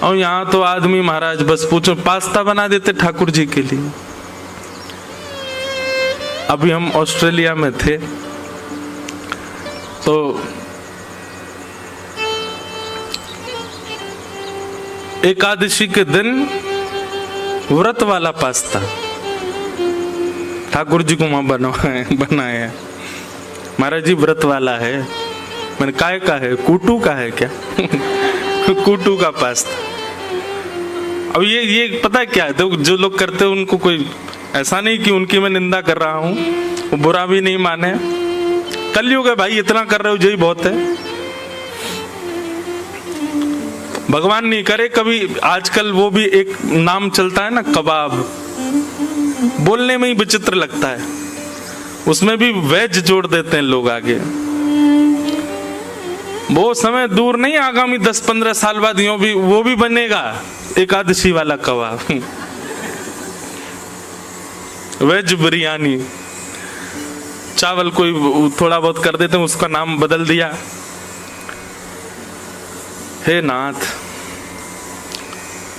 और यहाँ तो आदमी महाराज बस पूछो पास्ता बना देते ठाकुर जी के लिए। अभी हम ऑस्ट्रेलिया में थे तो एकादशी के दिन व्रत वाला पास्ता ठाकुर जी को वहां बनाया। महाराज जी व्रत वाला है। मैंने काय का है? कूटू का है क्या? कूटू का पास्ता। अब ये पता है क्या है, तो जो लोग करते हैं उनको कोई ऐसा नहीं कि उनकी मैं निंदा कर रहा हूं, वो बुरा भी नहीं माने। कलयुग है भाई, इतना कर रहे हो यही बहुत है। भगवान नहीं करे कभी। आजकल वो भी एक नाम चलता है ना, कबाब, बोलने में ही विचित्र लगता है, उसमें भी वेज जोड़ देते हैं लोग आगे। वो समय दूर नहीं, आगामी 10-15 साल बाद वो भी बनेगा एकादशी वाला कबाब, वेज बिरयानी। चावल कोई थोड़ा बहुत कर देते हैं, उसका नाम बदल दिया। हे नाथ,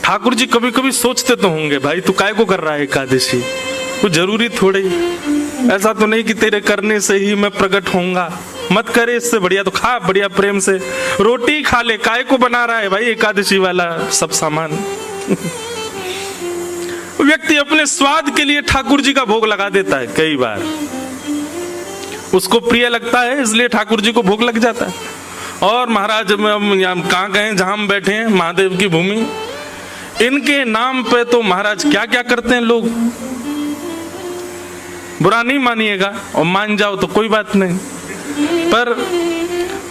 ठाकुर जी कभी कभी सोचते तो होंगे भाई तू काय को कर रहा है एकादशी, कुछ जरूरी थोड़े, ऐसा तो नहीं कि तेरे करने से ही मैं प्रकट होऊंगा, मत करे, इससे बढ़िया तो खा, बढ़िया प्रेम से रोटी खा ले, काय को बना रहा है भाई एकादशी वाला सब सामान। व्यक्ति अपने स्वाद के लिए ठाकुर जी का भोग लगा देता है, कई बार उसको प्रिय लगता है इसलिए ठाकुर जी को भोग लग जाता है। और महाराज हम कहाँ गए, जहां हम बैठे हैं महादेव की भूमि, इनके नाम पे तो महाराज क्या क्या करते हैं लोग। बुरा नहीं मानिएगा, और मान जाओ तो कोई बात नहीं, पर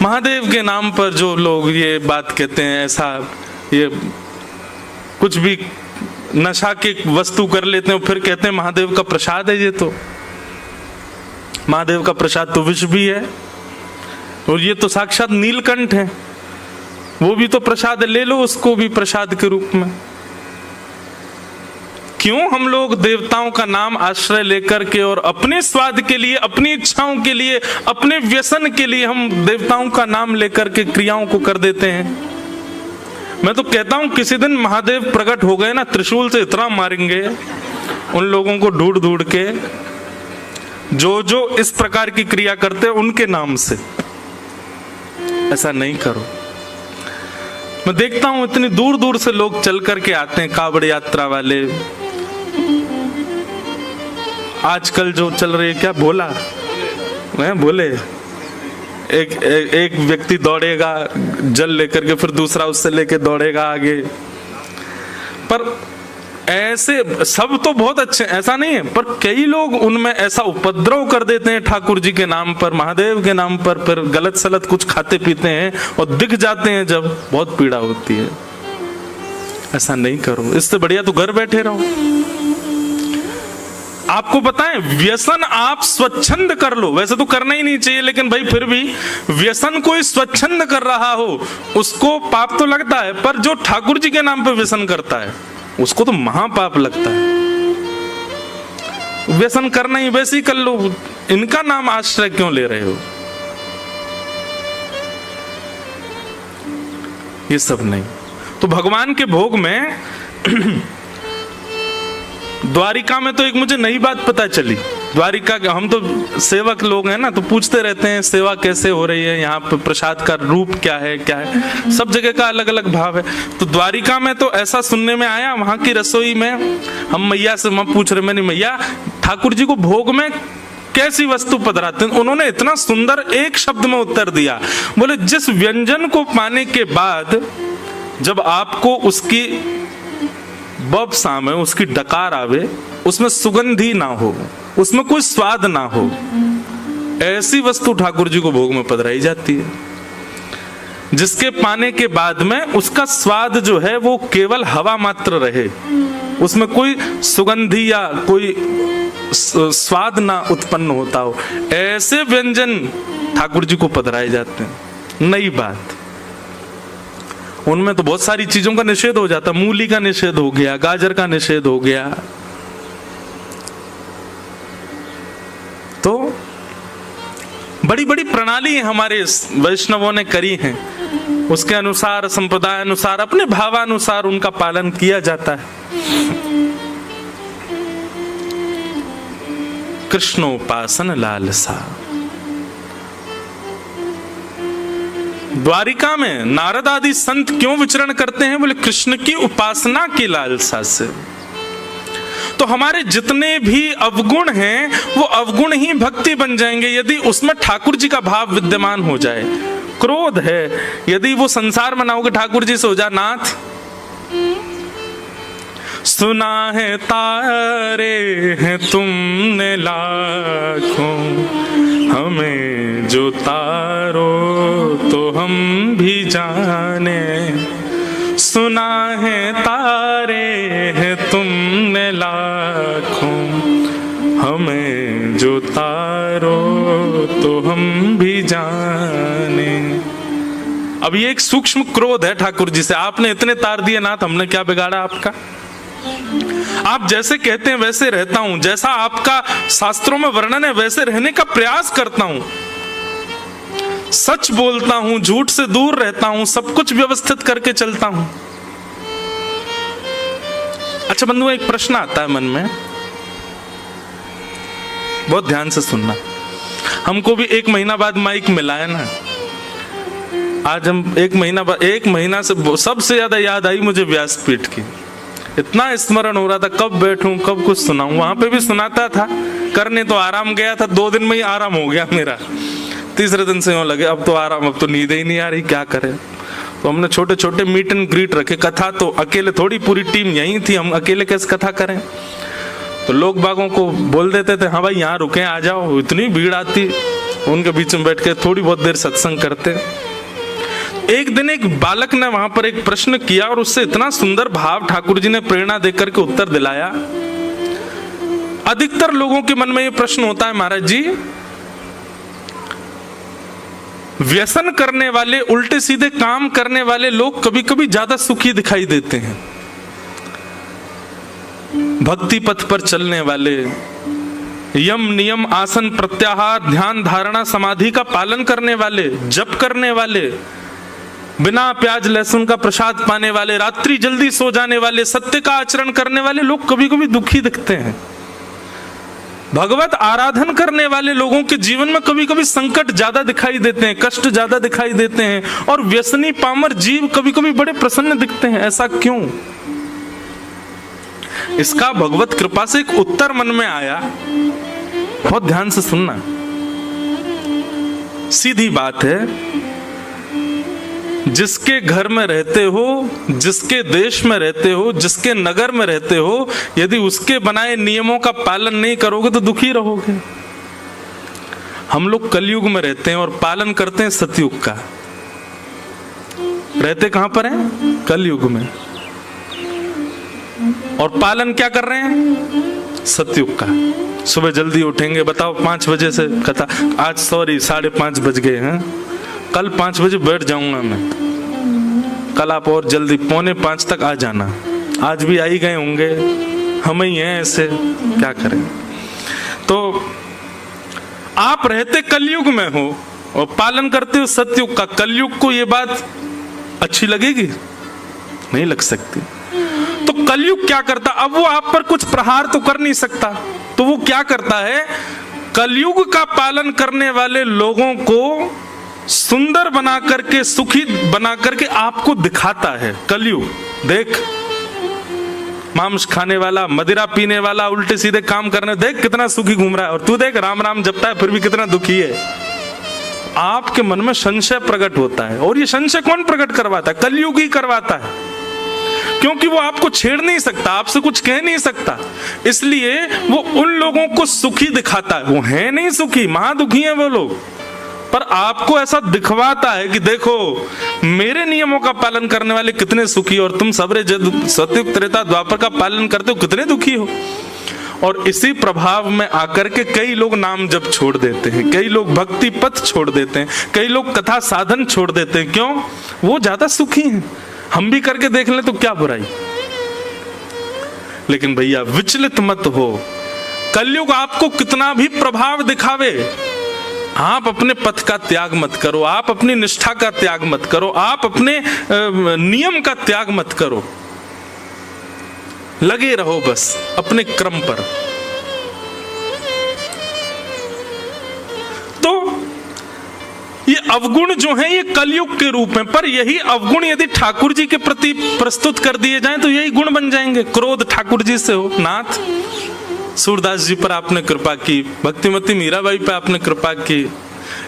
महादेव के नाम पर जो लोग ये बात कहते हैं, ऐसा ये कुछ भी नशा की वस्तु कर लेते हैं, फिर कहते हैं महादेव का प्रसाद है। ये तो महादेव का प्रसाद तो विष भी है, और ये तो साक्षात नीलकंठ है, वो भी तो प्रसाद, ले लो उसको भी प्रसाद के रूप में। क्यों हम लोग देवताओं का नाम आश्रय लेकर के और अपने स्वाद के लिए, अपनी इच्छाओं के लिए, अपने व्यसन के लिए हम देवताओं का नाम लेकर के क्रियाओं को कर देते हैं। मैं तो कहता हूं किसी दिन महादेव प्रकट हो गए ना, त्रिशूल से इतना मारेंगे उन लोगों को ढूंढ ढूंढ के जो जो इस प्रकार की क्रिया करते हैं उनके नाम से। ऐसा नहीं करो। मैं देखता हूं इतनी दूर दूर से लोग चल करके आते हैं, कावड़ यात्रा वाले। आजकल जो चल रही है क्या, भोला बोले, एक व्यक्ति दौड़ेगा जल लेकर के, फिर दूसरा उससे लेके दौड़ेगा आगे। पर ऐसे सब तो बहुत अच्छे, ऐसा नहीं है, पर कई लोग उनमें ऐसा उपद्रव कर देते हैं ठाकुर जी के नाम पर, महादेव के नाम पर, फिर गलत सलत कुछ खाते पीते हैं और दिख जाते हैं जब, बहुत पीड़ा होती है। ऐसा नहीं करो, इससे बढ़िया तो घर बैठे रहो। आपको पता है व्यसन आप स्वच्छंद कर लो, वैसे तो करना ही नहीं चाहिए, लेकिन भाई फिर भी व्यसन कोई स्वच्छंद कर रहा हो उसको पाप तो लगता है, पर जो ठाकुर जी के नाम पर व्यसन करता है उसको तो महापाप लगता है। व्यसन करना ही वैसे ही कर लो, इनका नाम आश्रय क्यों ले रहे हो? ये सब नहीं। तो भगवान के भोग में द्वारिका में तो एक मुझे नई बात पता चली। द्वारिका के हम तो सेवक लोग हैं ना, तो पूछते रहते हैं सेवा कैसे हो रही है, यहाँ पे प्रसाद का रूप क्या है, क्या है, सब जगह का अलग अलग भाव है। तो द्वारिका में तो ऐसा सुनने में आया, वहां की रसोई में हम मैया से पूछ रहे, मैंने मैया ठाकुर जी को भोग में कैसी वस्तु पधराते हैं? उन्होंने इतना सुंदर एक शब्द में उत्तर दिया, बोले जिस व्यंजन को पाने के बाद जब आपको उसकी बब सामे, उसकी डकार आवे, उसमें सुगंधी ना हो, उसमें कोई स्वाद ना हो, ऐसी वस्तु ठाकुर जी को भोग में पधराई जाती है, जिसके पाने के बाद में उसका स्वाद जो है वो केवल हवा मात्र रहे, उसमें कोई सुगंधी या कोई स्वाद ना उत्पन्न होता हो, ऐसे व्यंजन ठाकुर जी को पधराए जाते हैं। नई बात, उनमें तो बहुत सारी चीजों का निषेध हो जाता, मूली का निषेध हो गया, गाजर का निषेध हो गया। तो बड़ी बड़ी प्रणाली हमारे वैष्णवों ने करी हैं। उसके अनुसार, संप्रदाय अनुसार, अपने भावानुसार उनका पालन किया जाता है। कृष्णोपासन लालसा। द्वारिका में नारद आदि संत क्यों विचरण करते हैं? बोले कृष्ण की उपासना की लालसा से। तो हमारे जितने भी अवगुण हैं वो अवगुण ही भक्ति बन जाएंगे यदि उसमें ठाकुर जी का भाव विद्यमान हो जाए। क्रोध है, यदि वो संसार मनाओगे ठाकुर जी से हो जा नाथ। सुना है तारे हैं तुमने लाखों, हमें जो तारो तो हम भी जाने। सुना है तारे हैं तुमने लाखों, हमें जो तारो तो हम भी जाने। अब ये एक सूक्ष्म क्रोध है ठाकुर जी से। आपने इतने तार दिए नाथ, हमने क्या बिगाड़ा आपका? आप जैसे कहते हैं वैसे रहता हूं, जैसा आपका शास्त्रों में वर्णन है वैसे रहने का प्रयास करता हूं, सच बोलता हूं, झूठ से दूर रहता हूं, सब कुछ व्यवस्थित करके चलता हूं। अच्छा बंधुओं, एक प्रश्न आता है मन में, बहुत ध्यान से सुनना। हमको भी 1 महीना बाद माइक मिला है ना। आज हम 1 महीना बाद, 1 महीना से सबसे ज्यादा याद आई मुझे व्यासपीठ की। इतना स्मरण हो रहा था कब बैठूं, कब कुछ सुनाऊं। वहां पे भी सुनाता था, करने तो आराम गया था, 2 दिन में ही आराम हो गया मेरा। तीसरे दिन से यूं लगे अब तो आराम, अब तो नींद ही नहीं आ रही, क्या करें। तो हमने छोटे छोटे मीट एंड ग्रीट रखे। कथा तो अकेले थोड़ी, पूरी टीम यही थी, हम अकेले कैसे कथा करें। तो लोग बागों को बोल देते थे हाँ भाई यहाँ रुके, आ जाओ। इतनी भीड़ आती, उनके बीच में बैठ के थोड़ी बहुत देर सत्संग करते। एक दिन एक बालक ने वहां पर एक प्रश्न किया और उससे इतना सुंदर भाव ठाकुर जी ने प्रेरणा देकर के उत्तर दिलाया। अधिकतर लोगों के मन में ये प्रश्न होता है महाराज जी, व्यसन करने वाले, उल्टे सीधे काम करने वाले लोग कभी कभी ज्यादा सुखी दिखाई देते हैं। भक्ति पथ पर चलने वाले, यम नियम आसन प्रत्याहार ध्यान धारणा समाधि का पालन करने वाले, जप करने वाले, बिना प्याज लहसुन का प्रसाद पाने वाले, रात्रि जल्दी सो जाने वाले, सत्य का आचरण करने वाले लोग कभी कभी दुखी दिखते हैं। भगवत आराधन करने वाले लोगों के जीवन में कभी कभी संकट ज्यादा दिखाई देते हैं, कष्ट ज्यादा दिखाई देते हैं, और व्यसनी पामर जीव कभी कभी बड़े प्रसन्न दिखते हैं। ऐसा क्यों? इसका भगवत कृपा से एक उत्तर मन में आया, बहुत ध्यान से सुनना। सीधी बात है, जिसके घर में रहते हो, जिसके देश में रहते हो, जिसके नगर में रहते हो, यदि उसके बनाए नियमों का पालन नहीं करोगे तो दुखी रहोगे। हम लोग कलयुग में रहते हैं और पालन करते हैं सतयुग का। रहते कहां पर हैं? कलयुग में। और पालन क्या कर रहे हैं? सतयुग का। सुबह जल्दी उठेंगे, बताओ 5 बजे से कथा, आज सॉरी 5:30 बज गए हैं, कल 5 बजे बैठ जाऊंगा मैं। कल आप और जल्दी 4:45 तक आ जाना। आज भी आ ही गए होंगे, हम ही हैं ऐसे, क्या करें। तो आप रहते कलयुग में हो और पालन करते हो सतयुग का। कलयुग को ये बात अच्छी लगेगी? नहीं लग सकती। तो कलयुग क्या करता? अब वो आप पर कुछ प्रहार तो कर नहीं सकता, तो वो क्या करता है? कलयुग का पालन करने वाले लोगों को सुंदर बना करके, सुखी बना करके आपको दिखाता है। कलयुग देख, मांस खाने वाला, मदिरा पीने वाला, उल्टे सीधे काम करने, देख कितना सुखी घूम रहा है, और तू देख राम राम जपता है फिर भी कितना दुखी है। आपके मन में संशय प्रकट होता है, और ये संशय कौन प्रकट करवाता है? कलयुग ही करवाता है, क्योंकि वो आपको छेड़ नहीं सकता, आपसे कुछ कह नहीं सकता, इसलिए वो उन लोगों को सुखी दिखाता है। वो है नहीं सुखी, महादुखी हैं वो लोग, पर आपको ऐसा दिखवाता है कि देखो मेरे नियमों का पालन करने वाले कितने सुखी, और तुम सबरे सतयुग त्रेता द्वापर का पालन करते हो कितने दुखी हो। और इसी प्रभाव में आकर के कई लोग नाम जप छोड़ देते हैं, कई लोग भक्ति पथ छोड़ देते हैं, कई लोग कथा साधन छोड़ देते हैं। क्यों? वो ज्यादा सुखी हैं। हम भी करके देख लें तो क्या बुराई। लेकिन भैया विचलित मत हो, कलयुग आपको कितना भी प्रभाव दिखावे, आप अपने पथ का त्याग मत करो, आप अपनी निष्ठा का त्याग मत करो, आप अपने नियम का त्याग मत करो, लगे रहो बस अपने क्रम पर। तो ये अवगुण जो हैं ये कलयुग के रूप में, पर यही अवगुण यदि ठाकुर जी के प्रति प्रस्तुत कर दिए जाएं तो यही गुण बन जाएंगे। क्रोध ठाकुर जी से हो, नाथ सूरदास जी पर आपने कृपा की, भक्तिमती मीराबाई पे आपने कृपा की,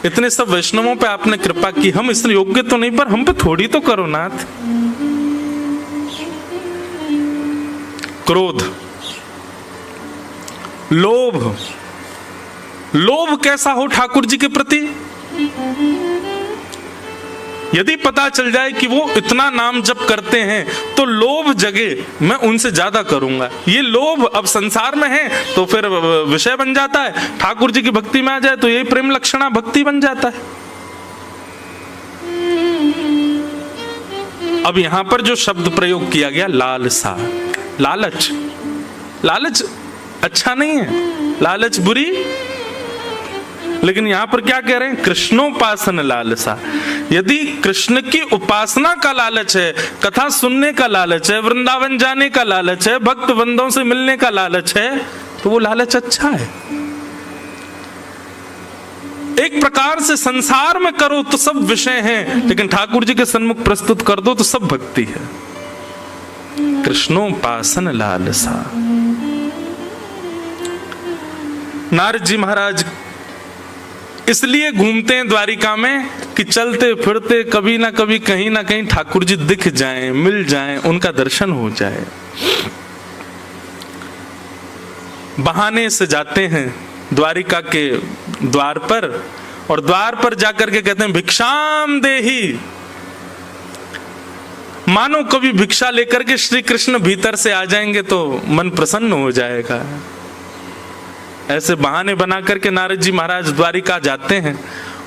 इतने सब वैष्णवों पे आपने कृपा की, हम इस योग्य तो नहीं पर हम पे थोड़ी तो करो नाथ। क्रोध, लोभ, लोभ कैसा हो ठाकुर जी के प्रति? यदि पता चल जाए कि वो इतना नाम जप करते हैं तो लोभ जगे, मैं उनसे ज्यादा करूंगा, ये लोभ अब संसार में है तो फिर विषय बन जाता है। ठाकुर जी की भक्ति में आ जाए तो यही प्रेम लक्षणा भक्ति बन जाता है। अब यहां पर जो शब्द प्रयोग किया गया लालसा, लालच, लालच अच्छा नहीं है, लालच बुरी, लेकिन यहां पर क्या कह रहे हैं? कृष्णोपासन लालसा। यदि कृष्ण की उपासना का लालच है, कथा सुनने का लालच है, वृंदावन जाने का लालच है, भक्त बंदों से मिलने का लालच है, तो वो लालच अच्छा है। एक प्रकार से संसार में करो तो सब विषय हैं, लेकिन ठाकुर जी के सन्मुख प्रस्तुत कर दो तो सब भक्ति है। कृष्णोपासन लालसा। नारद जी महाराज इसलिए घूमते हैं द्वारिका में कि चलते फिरते कभी ना कभी कहीं ना कहीं ठाकुर जी दिख जाएं, मिल जाएं, उनका दर्शन हो जाए। बहाने से जाते हैं द्वारिका के द्वार पर, और द्वार पर जाकर के कहते हैं भिक्षाम देहि, मानो कभी भिक्षा लेकर के श्री कृष्ण भीतर से आ जाएंगे तो मन प्रसन्न हो जाएगा। ऐसे बहाने बना करके नारद जी महाराज द्वारिका जाते हैं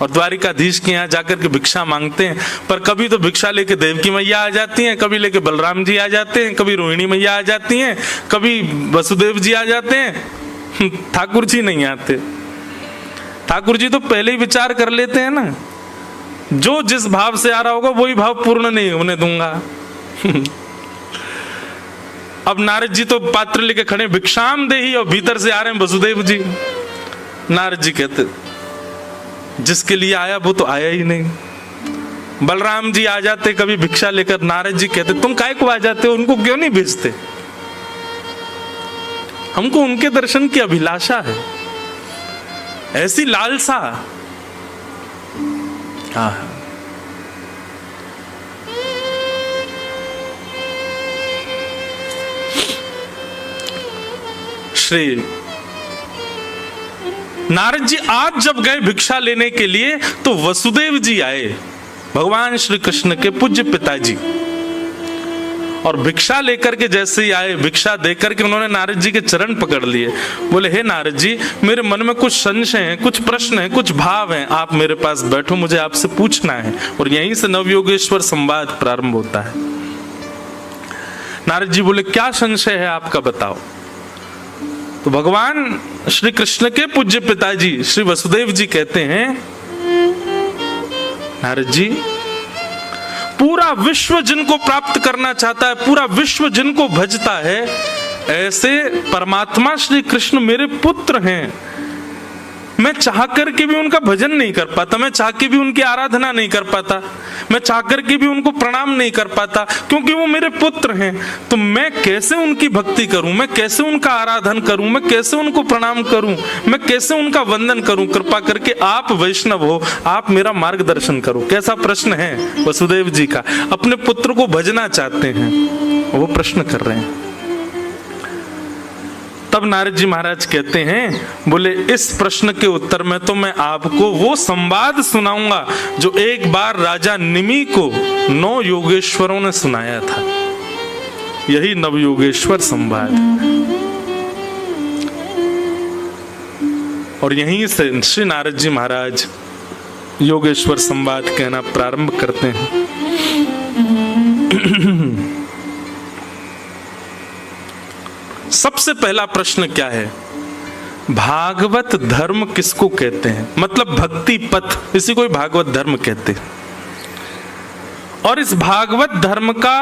और द्वारिकाधीश के यहाँ जाकर के भिक्षा मांगते हैं। पर कभी तो भिक्षा लेके देवकी मैया आ जाती हैं, कभी लेके बलराम जी आ जाते हैं, कभी रोहिणी मैया आ जाती हैं, कभी वसुदेव जी आ जाते हैं, ठाकुर जी नहीं आते। ठाकुर जी तो पहले ही विचार कर लेते हैं ना, जो जिस भाव से आ रहा होगा वही भाव पूर्ण नहीं होने दूंगा। अब नारद जी तो पात्र लेके खड़े भिक्षाम देहि, और भीतर से आ रहे हैं वसुदेव जी। नारद जी कहते जिसके लिए आया वो तो आया ही नहीं। बलराम जी आ जाते कभी भिक्षा लेकर, नारद जी कहते तुम काहे को आ जाते हो, उनको क्यों नहीं भेजते, हमको उनके दर्शन की अभिलाषा है, ऐसी लालसा। हाँ, श्री नारद जी आज जब गए भिक्षा लेने के लिए तो वसुदेव जी आए, भगवान श्री कृष्ण के पूज्य पिताजी, और भिक्षा लेकर के जैसे ही आए, भिक्षा देकर के उन्होंने नारद जी के चरण पकड़ लिए। बोले हे नारद जी, मेरे मन में कुछ संशय हैं, कुछ प्रश्न हैं, कुछ भाव हैं, आप मेरे पास बैठो, मुझे आपसे पूछना है। और यहीं से नवयोगेश्वर संवाद प्रारंभ होता है। नारद जी बोले क्या संशय है आपका, बताओ। तो भगवान श्री कृष्ण के पूज्य पिताजी श्री वसुदेव जी कहते हैं नारद जी, पूरा विश्व जिनको प्राप्त करना चाहता है, पूरा विश्व जिनको भजता है, ऐसे परमात्मा श्री कृष्ण मेरे पुत्र हैं। मैं चाह करके भी उनका भजन नहीं कर पाता, मैं चाह के भी उनकी आराधना नहीं कर पाता, मैं चाह करके भी उनको प्रणाम नहीं कर पाता, क्योंकि वो मेरे पुत्र हैं। तो मैं कैसे उनकी भक्ति करूं, मैं कैसे उनका आराधन करूं, मैं कैसे उनको प्रणाम करूं, मैं कैसे उनका वंदन करूं। कृपा करके आप वैष्णव हो, आप मेरा मार्गदर्शन करो। कैसा प्रश्न है वसुदेव जी का, अपने पुत्र को भजना चाहते हैं, वो प्रश्न कर रहे हैं। तब नारद जी महाराज कहते हैं, बोले इस प्रश्न के उत्तर में तो मैं आपको वो संवाद सुनाऊंगा जो एक बार राजा निमि को 9 योगेश्वरों ने सुनाया था। यही नवयोगेश्वर संवाद। और यहीं से श्री नारद जी महाराज योगेश्वर संवाद कहना प्रारंभ करते हैं। सबसे पहला प्रश्न क्या है? भागवत धर्म किसको कहते हैं, मतलब भक्ति पथ, इसी को ही भागवत धर्म कहते हैं। और इस भागवत धर्म का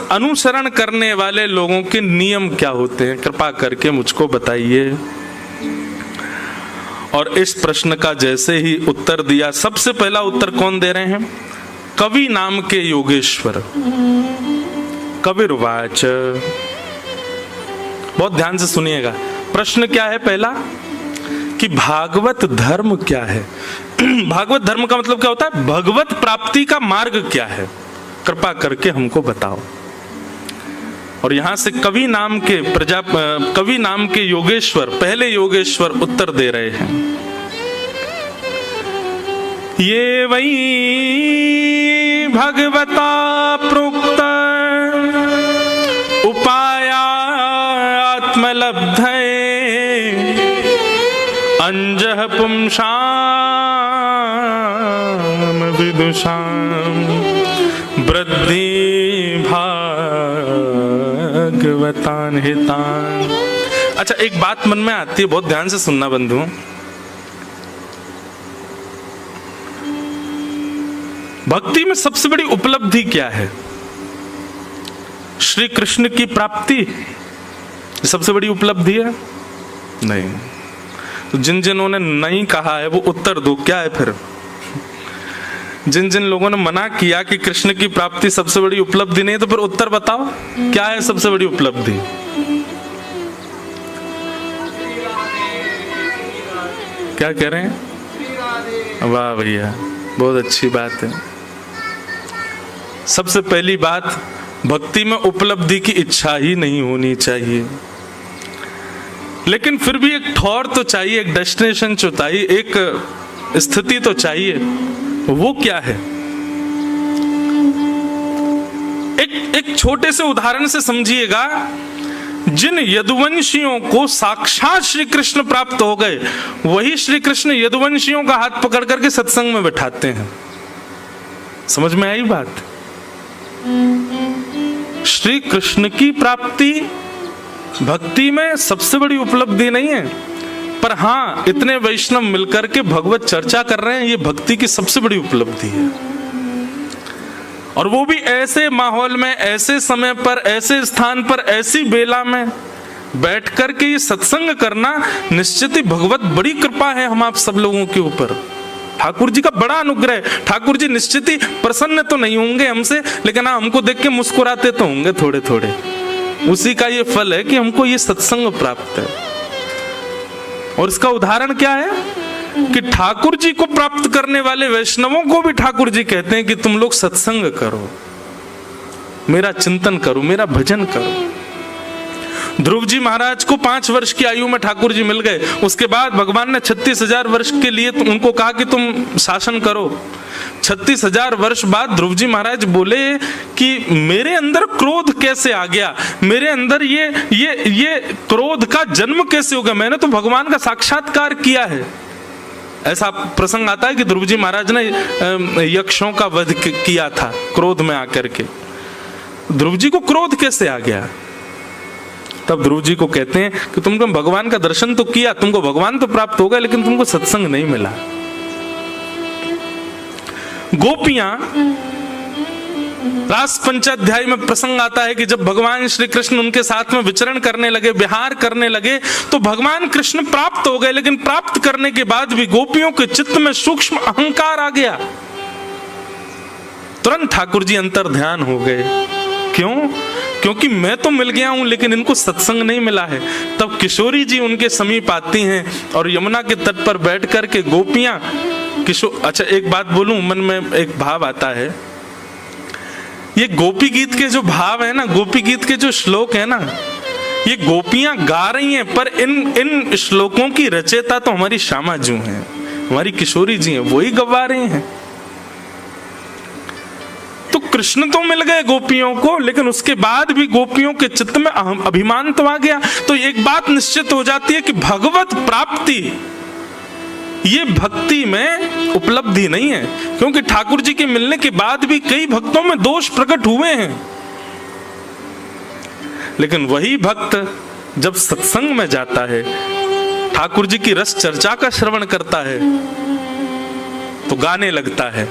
अनुसरण करने वाले लोगों के नियम क्या होते हैं, कृपा करके मुझको बताइए। और इस प्रश्न का जैसे ही उत्तर दिया, सबसे पहला उत्तर कौन दे रहे हैं, कवि नाम के योगेश्वर। कविर्वाच, बहुत ध्यान से सुनिएगा, प्रश्न क्या है पहला कि भागवत धर्म क्या है। भागवत धर्म का मतलब क्या होता है, भगवत प्राप्ति का मार्ग क्या है, कृपा करके हमको बताओ। और यहां से कवि नाम के योगेश्वर, पहले योगेश्वर उत्तर दे रहे हैं। ये वही भगवता प्रोक्त उपाया आत्मलब्धये अंजः पुंसाम विदुषाम वृद्धि भागवतान हितान। अच्छा, एक बात मन में आती है, बहुत ध्यान से सुनना बंधु। भक्ति में सबसे बड़ी उपलब्धि क्या है, श्री कृष्ण की प्राप्ति सबसे बड़ी उपलब्धि है? नहीं। तो जिन ने नहीं कहा है वो उत्तर दो, क्या है फिर? जिन लोगों ने मना किया कि कृष्ण की प्राप्ति सबसे बड़ी उपलब्धि नहीं है, तो फिर उत्तर बताओ क्या है सबसे बड़ी उपलब्धि? क्या कह रहे हैं? वाह भैया, बहुत अच्छी बात है। सबसे पहली बात, भक्ति में उपलब्धि की इच्छा ही नहीं होनी चाहिए, लेकिन फिर भी एक ठौर तो चाहिए, एक डेस्टिनेशन तो चाहिए, एक स्थिति तो चाहिए। वो क्या है? एक छोटे से उदाहरण से समझिएगा। जिन यदुवंशियों को साक्षात श्री कृष्ण प्राप्त हो गए, वही श्री कृष्ण यदुवंशियों का हाथ पकड़ करके सत्संग में बैठाते हैं। समझ में आई बात? श्री कृष्ण की प्राप्ति भक्ति में सबसे बड़ी उपलब्धि नहीं है, पर हाँ, इतने वैष्णव मिलकर के भगवत चर्चा कर रहे हैं, ये भक्ति की सबसे बड़ी उपलब्धि है। और वो भी ऐसे माहौल में, ऐसे समय पर, ऐसे स्थान पर, ऐसी बेला में बैठ करके ये सत्संग करना निश्चित ही भगवत बड़ी कृपा है हम आप सब लोगों के ऊपर। ठाकुर जी का बड़ा अनुग्रह। ठाकुर जी निश्चित ही प्रसन्न तो नहीं होंगे हमसे, लेकिन हाँ, हमको देख के मुस्कुराते तो होंगे थोड़े थोड़े। उसी का ये फल है कि हमको ये सत्संग प्राप्त है। और इसका उदाहरण क्या है कि ठाकुर जी को प्राप्त करने वाले वैष्णवों को भी ठाकुर जी कहते हैं कि तुम लोग सत्संग करो, मेरा चिंतन करो, मेरा भजन करो। ध्रुव जी महाराज को 5 वर्ष की आयु में ठाकुर जी मिल गए। उसके बाद भगवान ने 36,000 वर्ष के लिए उनको कहा कि तुम शासन करो। 36,000 वर्ष बाद ध्रुव जी महाराज बोले कि मेरे अंदर क्रोध कैसे आ गया, मेरे अंदर ये क्रोध का जन्म कैसे हो गया, मैंने तो भगवान का साक्षात्कार किया है। ऐसा प्रसंग आता है कि ध्रुव जी महाराज ने यक्षों का वध किया था क्रोध में आकर के। ध्रुव जी को क्रोध कैसे आ गया? तब ध्रुव जी को कहते हैं कि तुमने भगवान का दर्शन तो किया, तुमको भगवान तो प्राप्त हो गया, लेकिन तुमको सत्संग नहीं मिला। गोपियां, रास पंचाध्याय में प्रसंग आता है कि जब भगवान श्री कृष्ण उनके साथ में विचरण करने लगे, विहार करने लगे, तो भगवान कृष्ण प्राप्त हो गए, लेकिन प्राप्त करने के बाद भी गोपियों के चित्त में सूक्ष्म अहंकार आ गया। तुरंत ठाकुर जी अंतर ध्यान हो गए। क्यों? क्योंकि मैं तो मिल गया हूं, लेकिन इनको सत्संग नहीं मिला है। तब किशोरी जी उनके समीप आती हैं और यमुना के तट पर बैठ करके गोपियां अच्छा, एक बात बोलूं, मन में एक भाव आता है। ये गोपी गीत के जो भाव है ना, गोपी गीत के जो श्लोक है ना, ये गोपियां गा रही हैं, पर इन श्लोकों की रचयिता तो हमारी श्यामा जी हैं, हमारी किशोरी जी हैं, वही गवा रहे हैं। तो कृष्ण तो मिल गए गोपियों को, लेकिन उसके बाद भी गोपियों के चित्त में अभिमान तो आ गया। तो एक बात निश्चित हो जाती है कि भगवत प्राप्ति ये भक्ति में उपलब्धि नहीं है, क्योंकि ठाकुर जी के मिलने के बाद भी कई भक्तों में दोष प्रकट हुए हैं। लेकिन वही भक्त जब सत्संग में जाता है ठाकुर जी की रस चर्चा का श्रवण करता है तो गाने लगता है,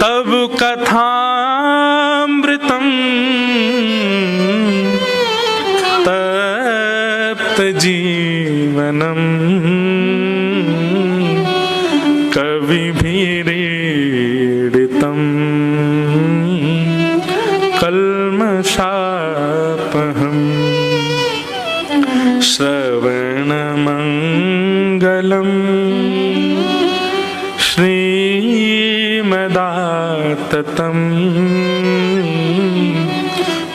तब कथामृतम तप्त जीवनम कविभिरीडितम कल्मषापहम श्रवणमंगलम श्रीमदाततं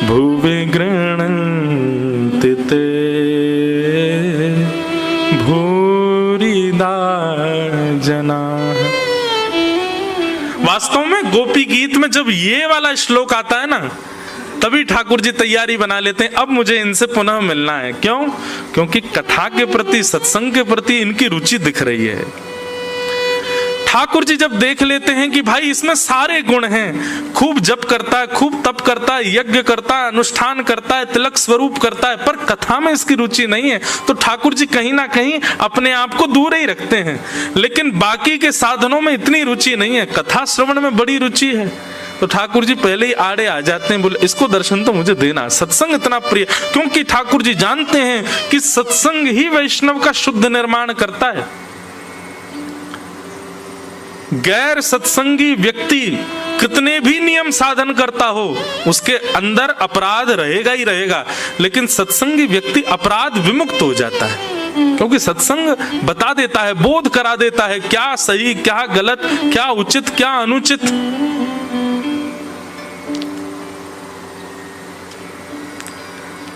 भुवि गृह्णन्ति ते भूरिदा जनाः। वास्तव में गोपी गीत में जब ये वाला श्लोक आता है ना, तभी ठाकुर जी तैयारी बना लेते हैं, अब मुझे इनसे पुनः मिलना है। क्यों? क्योंकि कथा के प्रति, सत्संग के प्रति इनकी रुचि दिख रही है। ठाकुर जी जब देख लेते हैं कि भाई इसमें सारे गुण हैं, खूब जप करता है, खूब तप करता है, यज्ञ करता है, अनुष्ठान करता है, तिलक स्वरूप करता है, पर कथा में इसकी रुचि नहीं है, तो ठाकुर जी कहीं ना कहीं अपने आप को दूर ही रखते हैं। लेकिन बाकी के साधनों में इतनी रुचि नहीं है, कथा श्रवण में बड़ी रुचि है, तो ठाकुर जी पहले ही आड़े आ जाते हैं, बोले इसको दर्शन तो मुझे देना। सत्संग इतना प्रिय, क्योंकि ठाकुर जी जानते हैं कि सत्संग ही वैष्णव का शुद्ध निर्माण करता है। गैर सत्संगी व्यक्ति कितने भी नियम साधन करता हो, उसके अंदर अपराध रहेगा ही रहेगा, लेकिन सत्संगी व्यक्ति अपराध विमुक्त हो जाता है, क्योंकि सत्संग बता देता है, बोध करा देता है क्या सही, क्या गलत, क्या उचित, क्या अनुचित।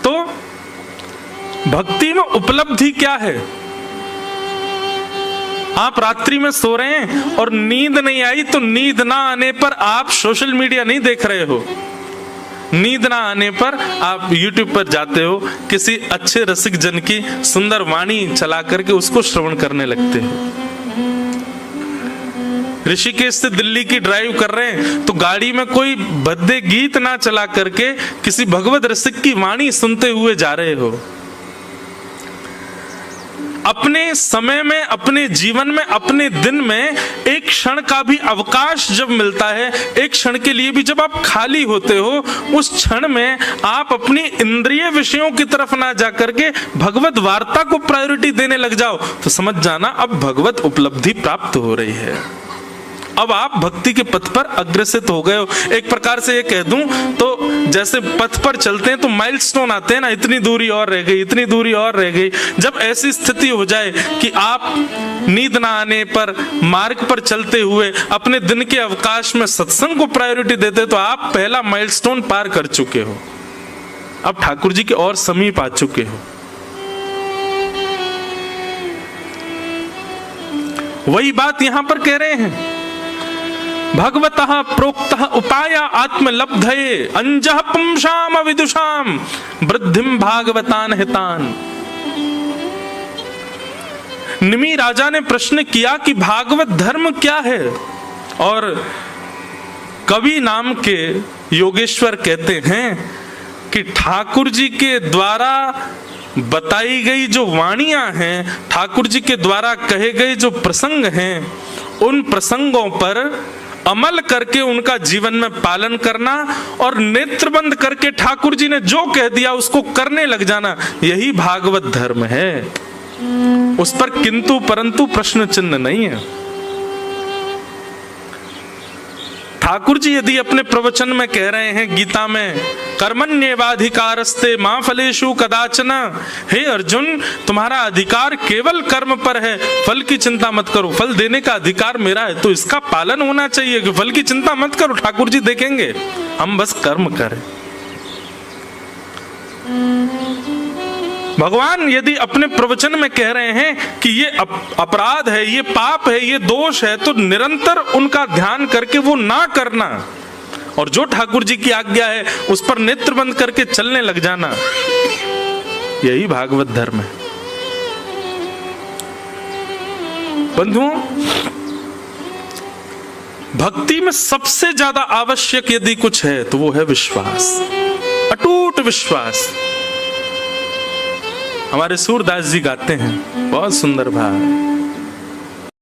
तो भक्ति में उपलब्धि क्या है? आप रात्रि में सो रहे हैं और नींद नहीं आई, तो नींद ना आने पर आप सोशल मीडिया नहीं देख रहे हो, नींद ना आने पर आप YouTube पर जाते हो, किसी अच्छे रसिक जन की सुंदर वाणी चला करके उसको श्रवण करने लगते हो। ऋषिकेश से दिल्ली की ड्राइव कर रहे हैं तो गाड़ी में कोई भद्दे गीत ना चला करके किसी भगवत रसिक की वाणी सुनते हुए जा रहे हो। अपने समय में, अपने जीवन में, अपने दिन में एक क्षण का भी अवकाश जब मिलता है, एक क्षण के लिए भी जब आप खाली होते हो, उस क्षण में आप अपनी इंद्रिय विषयों की तरफ ना जाकर के भगवत वार्ता को प्रायोरिटी देने लग जाओ, तो समझ जाना अब भगवत उपलब्धि प्राप्त हो रही है। अब आप भक्ति के पथ पर अग्रसित हो गए हो। एक प्रकार से ये कह दूं तो जैसे पथ पर चलते हैं तो माइलस्टोन आते हैं ना, इतनी दूरी और रह गई, इतनी दूरी और रह गई। जब ऐसी स्थिति हो जाए कि आप नींद ना आने पर, मार्ग पर चलते हुए अपने दिन के अवकाश में सत्संग को प्रायोरिटी देते, तो आप पहला माइलस्टोन पार कर चुके हो, अब ठाकुर जी के और समीप आ चुके हो। वही बात यहां पर कह रहे हैं, भगवतः प्रोक्तः उपाय आत्मलब्धये अंजः पुंसाम विदुषाम वृद्धिम भागवतान हितान। निमि राजा ने प्रश्न किया कि भागवत धर्म क्या है, और कवि नाम के योगेश्वर कहते हैं कि ठाकुर जी के द्वारा बताई गई जो वाणियां हैं, ठाकुर जी के द्वारा कहे गए जो प्रसंग हैं, उन प्रसंगों पर अमल करके उनका जीवन में पालन करना और नेत्र बंद करके ठाकुर जी ने जो कह दिया उसको करने लग जाना, यही भागवत धर्म है। उस पर किंतु परंतु प्रश्न चिन्ह नहीं है। ठाकुर जी यदि अपने प्रवचन में कह रहे हैं गीता में, कर्मण्येवाधिकारस्ते मां फलेषु कदाचन, हे अर्जुन तुम्हारा अधिकार केवल कर्म पर है, फल की चिंता मत करो। फल देने का अधिकार मेरा है, तो इसका पालन होना चाहिए कि फल की चिंता मत करो, ठाकुर जी देखेंगे, हम बस कर्म करें। भगवान यदि अपने प्रवचन में कह रहे हैं कि ये अपराध है, ये पाप है, ये दोष है, तो निरंतर उनका ध्यान करके वो ना करना, और जो ठाकुर जी की आज्ञा है उस पर नेत्र बंद करके चलने लग जाना, यही भागवत धर्म है। बंधुओं, भक्ति में सबसे ज्यादा आवश्यक यदि कुछ है तो वो है विश्वास, अटूट विश्वास। हमारे सूरदास जी गाते हैं, बहुत सुंदर भाव है।